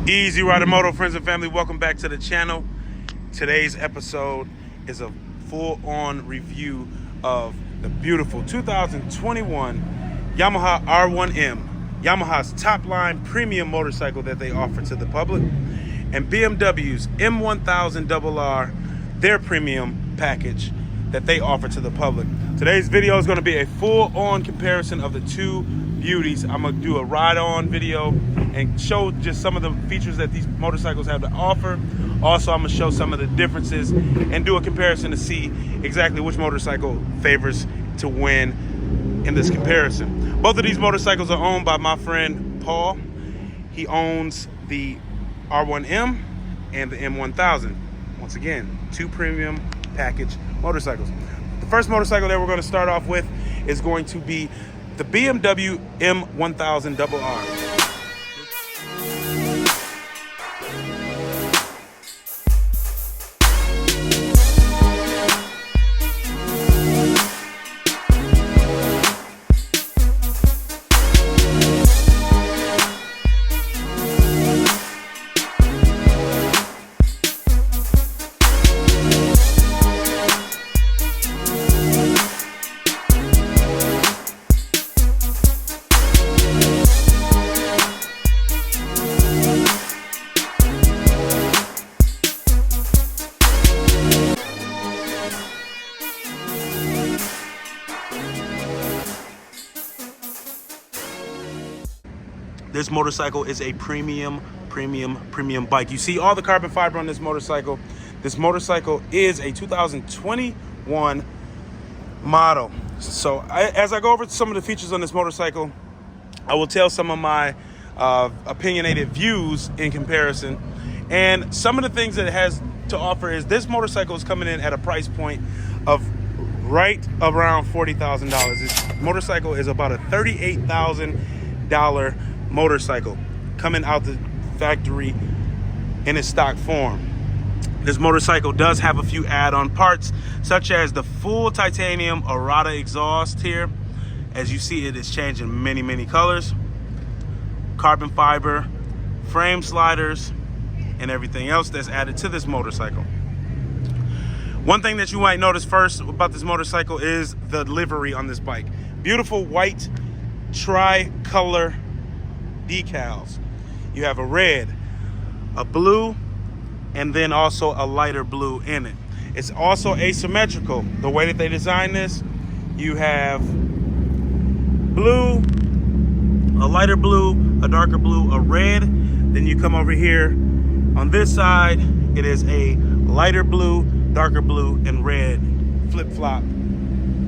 EazyRyderMoto friends and family, welcome back to the channel. Today's episode is a full-on review of the beautiful 2021 Yamaha R1M, Yamaha's top-line premium motorcycle that they offer to the public, and BMW's M1000RR, their premium package that they offer to the public. Today's video is going to be a full-on comparison of the two beauties. I'm going to do a ride-on video and show just some of the features that these motorcycles have to offer. Also, I'm going to show some of the differences and do a comparison to see exactly which motorcycle favors to win in this comparison. Both of these motorcycles are owned by my friend Paul. He owns the R1M and the M1000. Once again, two premium package motorcycles. The first motorcycle that we're going to start off with is going to be the BMW M1000RR. This motorcycle is a premium bike. You see all the carbon fiber on this motorcycle. This motorcycle is a 2021 model. So as I go over some of the features on this motorcycle, I will tell some of my opinionated views in comparison. And some of the things that it has to offer is this motorcycle is coming in at a price point of right around $40,000. This motorcycle is about a $38,000 motorcycle coming out the factory in its stock form. This motorcycle does have a few add-on parts, such as the full titanium Arata exhaust here. As you see, it is changing many colors, carbon fiber frame sliders, and everything else that's added to this motorcycle. One thing that you might notice first about this motorcycle is the livery on this bike. Beautiful white tri-color decals. You have a red, a blue, and then also a lighter blue in it. It's also asymmetrical. The way that they designed this, you have blue, a lighter blue, a darker blue, a red. Then you come over here on this side, it is a lighter blue, darker blue, and red flip-flop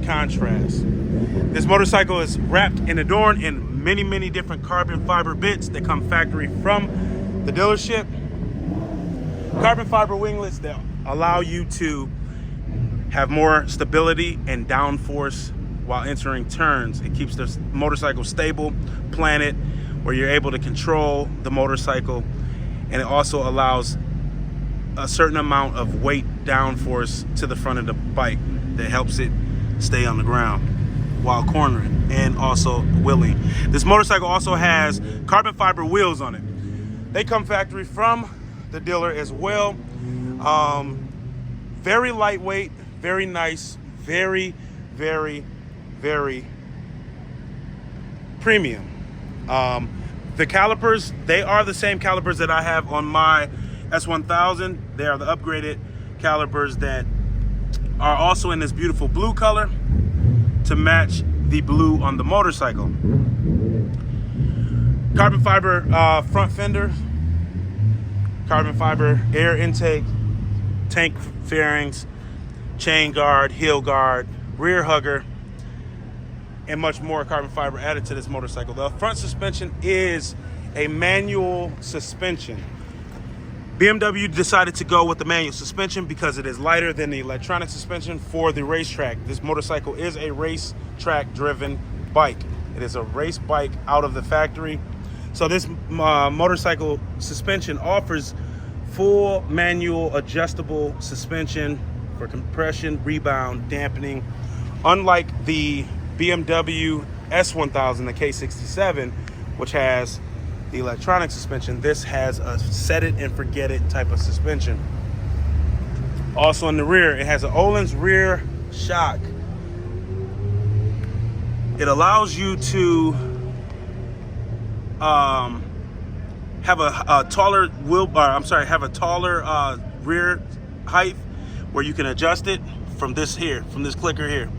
contrast. This motorcycle is wrapped and adorned in many different carbon fiber bits that come factory from the dealership. Carbon fiber winglets that allow you to have more stability and downforce while entering turns. It keeps the motorcycle stable, planted, where you're able to control the motorcycle, and it also allows a certain amount of weight downforce to the front of the bike that helps it stay on the ground while cornering and also wheeling. This motorcycle also has carbon fiber wheels on it. They come factory from the dealer as well. Very lightweight, very nice, very premium. The calipers, they are the same calipers that I have on my S1000. They are the upgraded calipers that are also in this beautiful blue color to match the blue on the motorcycle. Carbon fiber front fenders, carbon fiber air intake, tank fairings, chain guard, heel guard, rear hugger, and much more carbon fiber added to this motorcycle. The front suspension is a manual suspension. BMW decided to go with the manual suspension because it is lighter than the electronic suspension for the racetrack. This motorcycle is a racetrack driven bike. It is a race bike out of the factory. So this motorcycle suspension offers full manual adjustable suspension for compression, rebound, dampening. Unlike the BMW S1000, the K67, which has the electronic suspension, this has a set it and forget it type of suspension. Also in the rear, it has an Öhlins rear shock. It allows you to have a taller have a taller rear height where you can adjust it from this clicker here.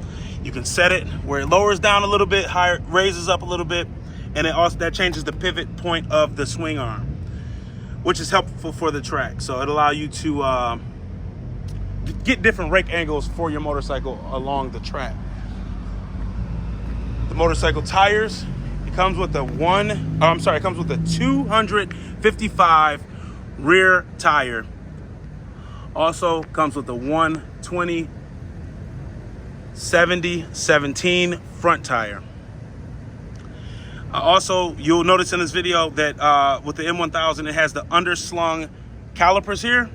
You can set it where it lowers down a little bit, higher, raises up a little bit, and it also that changes the pivot point of the swing arm, which is helpful for the track. So it'll allow you to get different rake angles for your motorcycle along the track. The motorcycle tires, it comes with a 255 rear tire. Also comes with a 120/70/17 front tire. Also, you'll notice in this video that with the M1000, it has the underslung calipers here.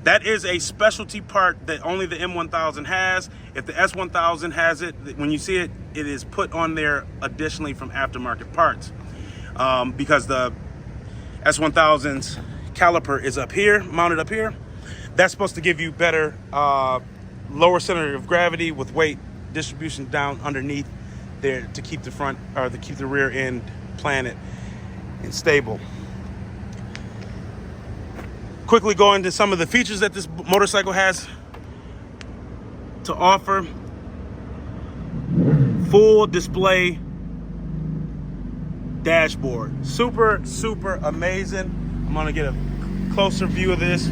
That is a specialty part that only the M1000 has. If the S1000 has it, when you see it, it is put on there additionally from aftermarket parts. Because the S1000's caliper is up here, mounted up here. That's supposed to give you better lower center of gravity with weight distribution down underneath there to keep the front or to keep the rear end planted and stable. Quickly go into some of the features that this motorcycle has to offer. Full display dashboard. Super amazing. I'm gonna get a closer view of this.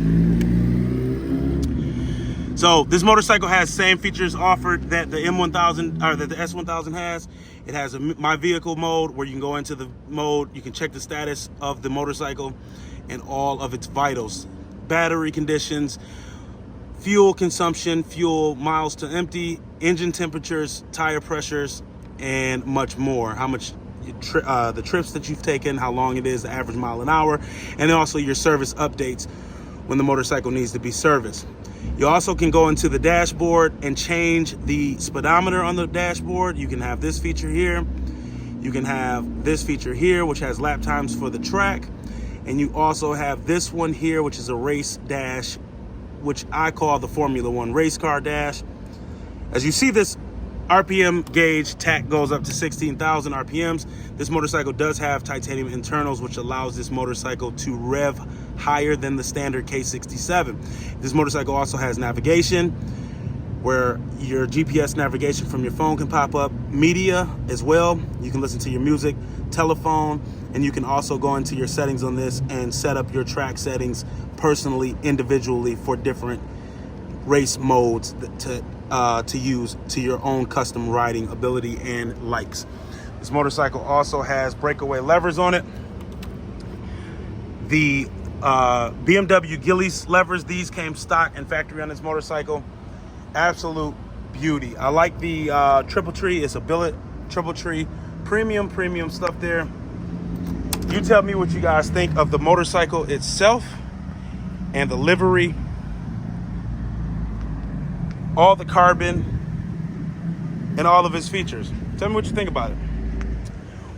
So this motorcycle has same features offered that the M1000 or that the S1000 has. It has a My Vehicle mode where you can go into the mode, you can check the status of the motorcycle and all of its vitals, battery conditions, fuel consumption, fuel miles to empty, engine temperatures, tire pressures, and much more. How much the trips that you've taken, how long it is, the average mile an hour, and then also your service updates when the motorcycle needs to be serviced. You also can go into the dashboard and change the speedometer on the dashboard. You can have this feature here. You can have this feature here, which has lap times for the track. And you also have this one here, which is a race dash, which I call the Formula One race car dash. As you see, this RPM gauge tach goes up to 16,000 RPMs. This motorcycle does have titanium internals, which allows this motorcycle to rev higher than the standard K67. This motorcycle also has navigation, where your GPS navigation from your phone can pop up, media as well. You can listen to your music, telephone, and you can also go into your settings on this and set up your track settings personally, individually for different race modes to use to your own custom riding ability and likes. This motorcycle also has breakaway levers on it. The BMW Gillies levers, these came stock and factory on this motorcycle. Absolute beauty. I like the triple tree. It's a billet triple tree, premium stuff there. You tell me what you guys think of the motorcycle itself and the livery, all the carbon, and all of its features. Tell me what you think about it.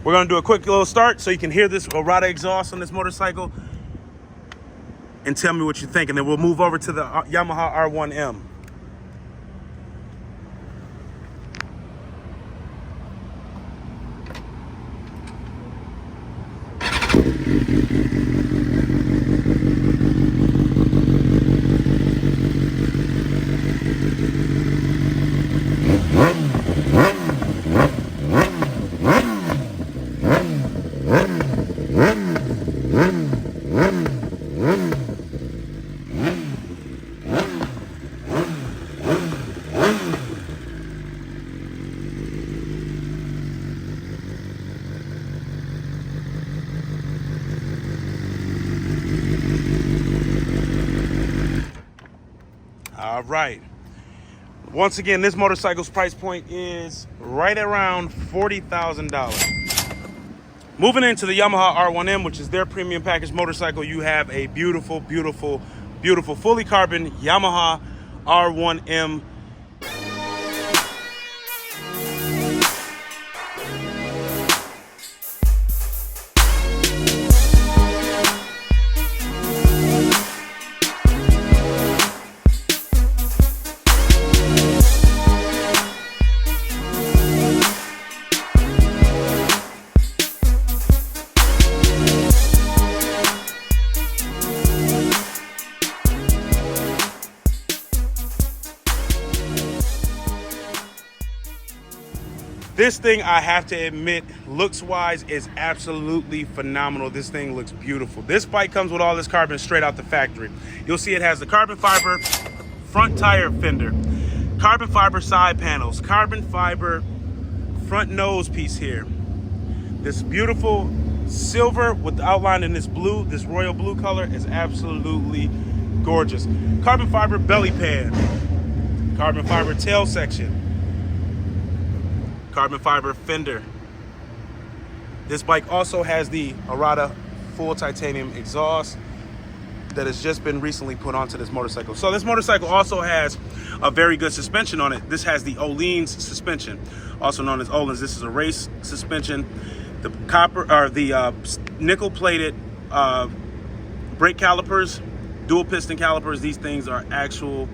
We're gonna do a quick little start so you can hear this Rada exhaust on this motorcycle and tell me what you think, and then we'll move over to the Yamaha R1M. All right. Once again, this motorcycle's price point is right around $40,000. Moving into the Yamaha R1M, which is their premium package motorcycle, you have a beautiful, fully carbon Yamaha R1M. This thing, I have to admit, looks-wise, is absolutely phenomenal. This thing looks beautiful. This bike comes with all this carbon straight out the factory. You'll see it has the carbon fiber front tire fender, carbon fiber side panels, carbon fiber front nose piece here. This beautiful silver with the outline in this blue, this royal blue color, is absolutely gorgeous. Carbon fiber belly pan, carbon fiber tail section, carbon fiber fender. This bike also has the Arata full titanium exhaust that has just been recently put onto this motorcycle. So this motorcycle also has a very good suspension on it. This has the Öhlins suspension, also known as Öhlins. This is a race suspension. The copper or the nickel plated brake calipers, dual piston calipers. These things are actual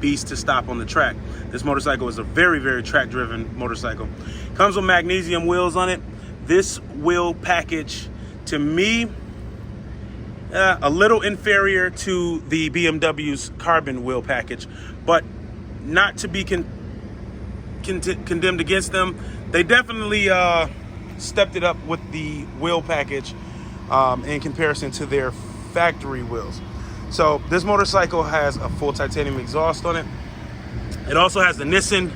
beast to stop on the track. This motorcycle is a very, very track driven motorcycle. Comes with magnesium wheels on it. This wheel package, to me, a little inferior to the BMW's carbon wheel package, but not to be condemned against them. They definitely stepped it up with the wheel package in comparison to their factory wheels. So this motorcycle has a full titanium exhaust on it. It also has the Nissan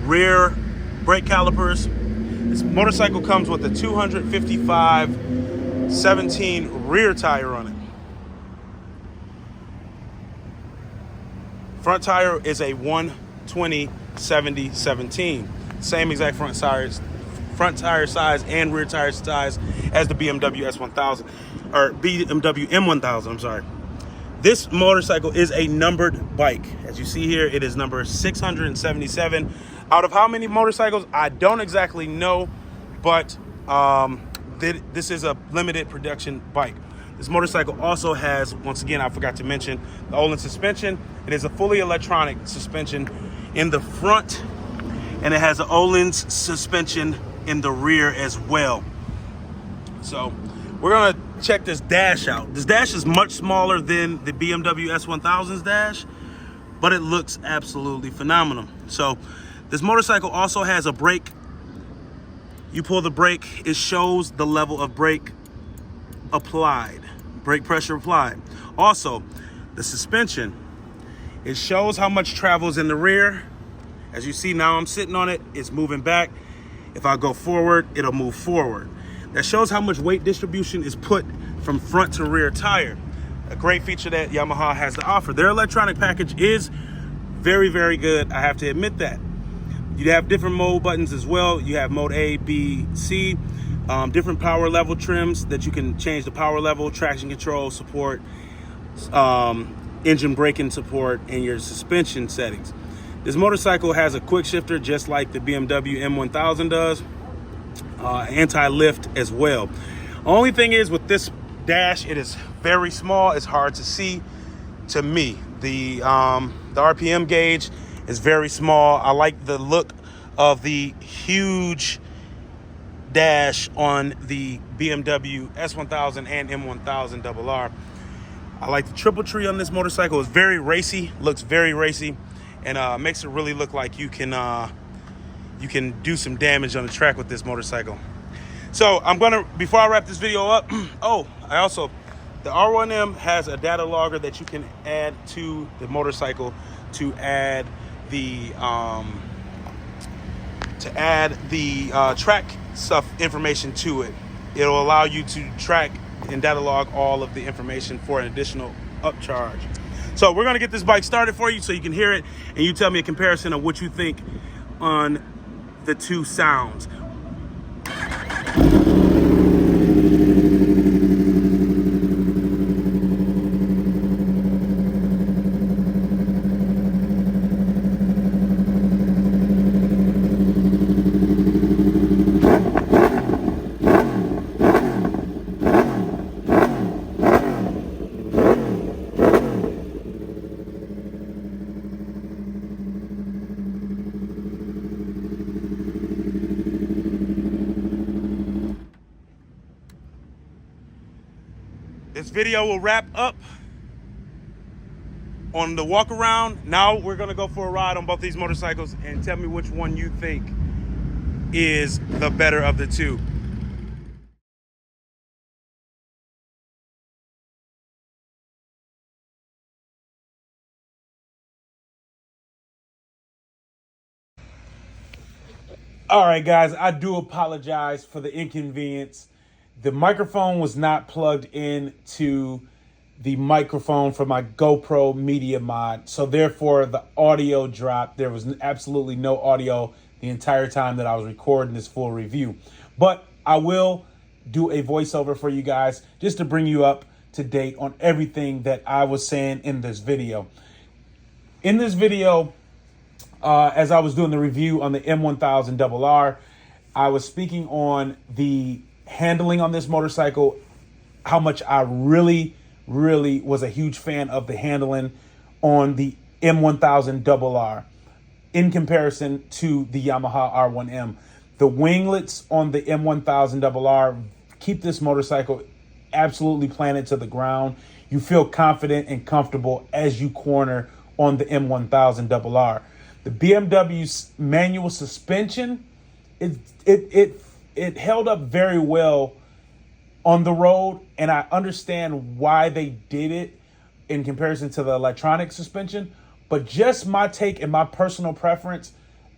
rear brake calipers. This motorcycle comes with a 255/17 rear tire on it. Front tire is a 120/70/17. Same exact front tire size and rear tire size as the BMW S1000 or BMW M1000. I'm sorry. This motorcycle is a numbered bike. As you see here, it is number 677. Out of how many motorcycles, I don't exactly know, but this is a limited production bike. This motorcycle also has, once again, I forgot to mention, the Öhlins suspension. It is a fully electronic suspension in the front, and it has an Öhlins suspension in the rear as well. So we're gonna check this dash out. This dash is much smaller than the BMW S1000's dash, but it looks absolutely phenomenal. So this motorcycle also has a brake. You pull the brake, it shows the level of brake applied, brake pressure applied. Also, the suspension, it shows how much travels in the rear. As you see now, I'm sitting on it, it's moving back. If I go forward, it'll move forward. That shows how much weight distribution is put from front to rear tire. A great feature that Yamaha has to offer. Their electronic package is very, very good. I have to admit that. You have different mode buttons as well. You have mode A, B, C, different power level trims that you can change the power level, traction control support, engine braking support, and your suspension settings. This motorcycle has a quick shifter just like the BMW M1000 does. Anti-lift as well. Only thing is with this dash, it is very small. It's hard to see to me. The RPM gauge is very small. I like the look of the huge dash on the BMW S1000 and M1000RR. I like the triple tree on this motorcycle. It's very racy, looks very racy, and makes it really look like you can do some damage on the track with this motorcycle. So I'm gonna, before I wrap this video up, the R1M has a data logger that you can add to the motorcycle to add the track stuff information to it. It'll allow you to track and data log all of the information for an additional upcharge. So we're gonna get this bike started for you so you can hear it and you tell me a comparison of what you think on the two sounds. This video will wrap up on the walk around, now we're gonna go for a ride on both these motorcycles and tell me which one you think is the better of the two. All right, guys, I do apologize for the inconvenience. The microphone was not plugged in to the microphone for my GoPro Media Mod, so therefore the audio dropped. There was absolutely no audio the entire time that I was recording this full review. But I will do a voiceover for you guys just to bring you up to date on everything that I was saying in this video. In this video, as I was doing the review on the M1000RR, I was speaking on the handling on this motorcycle, how much I really was a huge fan of the handling on the M1000RR in comparison to the Yamaha R1M. The winglets on the M1000RR keep this motorcycle absolutely planted to the ground. You feel confident and comfortable as you corner on the M1000RR. The BMW's manual suspension, it held up very well on the road, and I understand why they did it in comparison to the electronic suspension. But just my take and my personal preference,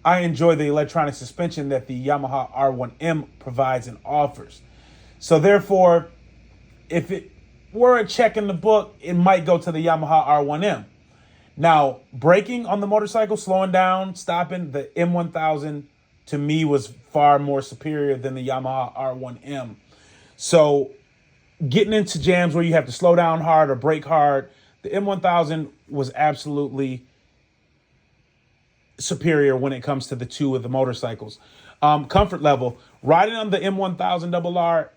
I enjoy the electronic suspension that the Yamaha R1M provides and offers. So therefore, if it were a check in the book, it might go to the Yamaha R1M. Now, braking on the motorcycle, slowing down, stopping, the M1000 to me was far more superior than the Yamaha R1M. So getting into jams where you have to slow down hard or brake hard, the M1000 was absolutely superior when it comes to the two of the motorcycles. Comfort level, riding on the M1000RR,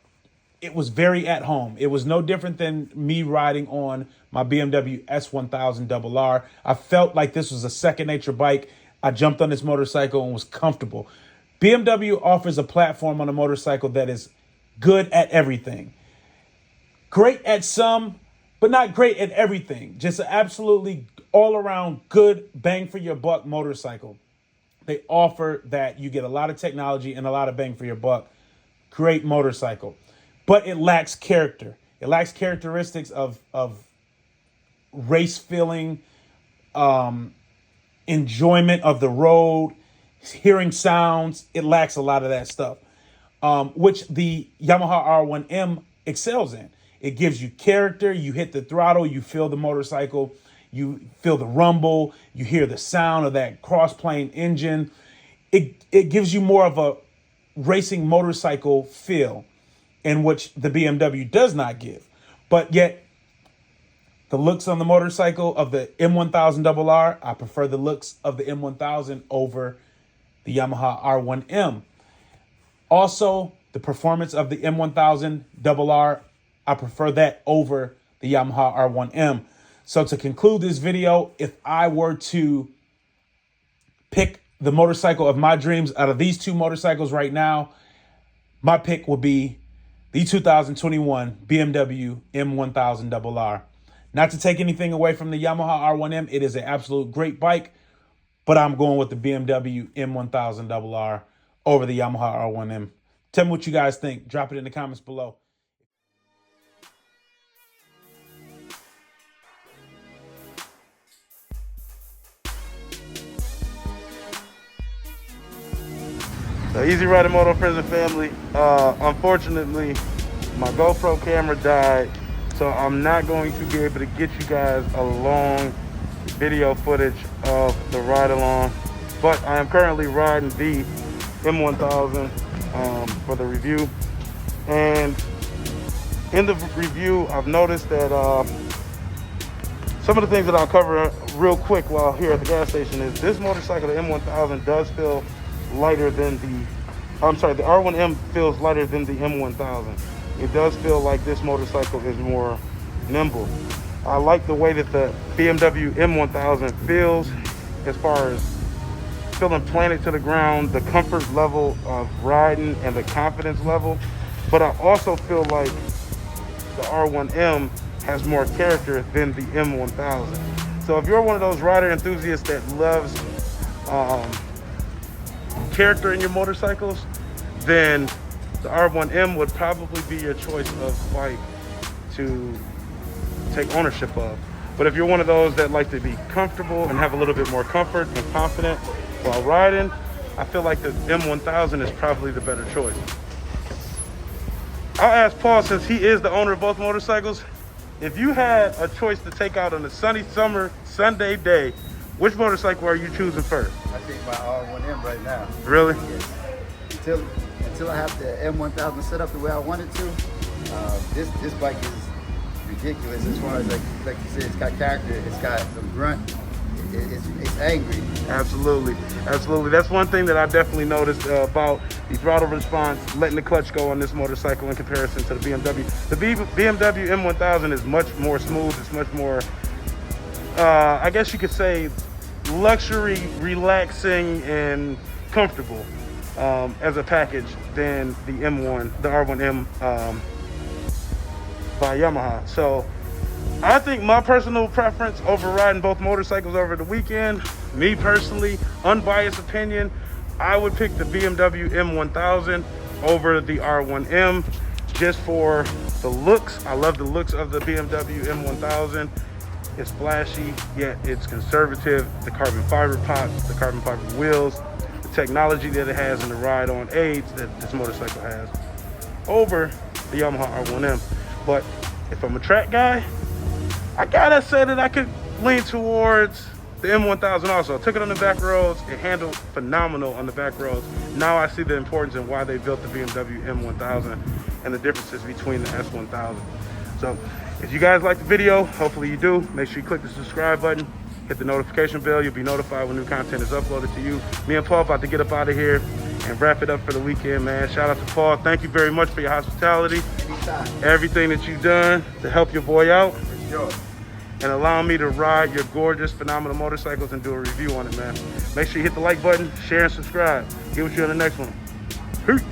it was very at home. It was no different than me riding on my BMW S1000RR. I felt like this was a second nature bike. I jumped on this motorcycle and was comfortable. BMW offers a platform on a motorcycle that is good at everything. Great at some, but not great at everything. Just an absolutely all-around good bang for your buck motorcycle. They offer that. You get a lot of technology and a lot of bang for your buck. Great motorcycle. But it lacks character. It lacks characteristics of race feeling, enjoyment of the road, hearing sounds. It lacks a lot of that stuff, which the Yamaha R1M excels in. It gives you character. You hit the throttle, you feel the motorcycle, you feel the rumble, you hear the sound of that cross-plane engine. It gives you more of a racing motorcycle feel, in which the BMW does not give. But yet, the looks on the motorcycle of the M1000RR, I prefer the looks of the M1000 over the Yamaha R1M. Also, the performance of the M1000RR, I prefer that over the Yamaha R1M. So to conclude this video, if I were to pick the motorcycle of my dreams out of these two motorcycles right now, my pick will be the 2021 BMW M1000RR. Not to take anything away from the Yamaha R1M, it is an absolute great bike, but I'm going with the BMW M1000RR over the Yamaha R1M. Tell me what you guys think. Drop it in the comments below. So EazyRyderMoto friends and family, unfortunately my GoPro camera died, so I'm not going to be able to get you guys a long video footage of the ride along, but I am currently riding the M1000 for the review. And in the review I've noticed that some of the things that I'll cover real quick while here at the gas station is this motorcycle, the M1000, does feel lighter than the R1M feels lighter than the M1000. It does feel like this motorcycle is more nimble. I like the way that the BMW M1000 feels as far as feeling planted to the ground, the comfort level of riding and the confidence level. But I also feel like the R1M has more character than the M1000. So if you're one of those rider enthusiasts that loves character in your motorcycles, then the R1M would probably be your choice of bike to take ownership of. But if you're one of those that like to be comfortable and have a little bit more comfort and confident while riding, I feel like the M1000 is probably the better choice. I'll ask Paul, since he is the owner of both motorcycles, if you had a choice to take out on a sunny summer Sunday day, which motorcycle are you choosing first? I think my R1M right now. Really? Yes. Until I have the M1000 set up the way I want it to, this bike is ridiculous as far as like you said, it's got character, it's got some grunt, it's angry. Absolutely, absolutely. That's one thing that I definitely noticed about the throttle response, letting the clutch go on this motorcycle in comparison to the BMW. The BMW M1000 is much more smooth. It's much more, I guess you could say, luxury, relaxing, and comfortable as a package than the R1M by Yamaha. So I think my personal preference over riding both motorcycles over the weekend, me personally, unbiased opinion, I would pick the BMW M1000 over the R1M just for the looks. I love the looks of the BMW M1000. It's flashy, yet it's conservative. The carbon fiber pots, the carbon fiber wheels, the technology that it has, and the ride-on aids that this motorcycle has over the Yamaha R1M. But if I'm a track guy, I gotta say that I could lean towards the M1000 also. I took it on the back roads. It handled phenomenal on the back roads. Now I see the importance and why they built the BMW M1000 and the differences between the S1000. So if you guys like the video, hopefully you do, make sure you click the subscribe button, hit the notification bell. You'll be notified when new content is uploaded to you. Me and Paul about to get up out of here and wrap it up for the weekend, man. Shout out to Paul. Thank you very much for your hospitality. Anytime. Everything that you've done to help your boy out. For sure. And allow me to ride your gorgeous, phenomenal motorcycles and do a review on it, man. Make sure you hit the like button, share, and subscribe. Get with you on the next one. Peace.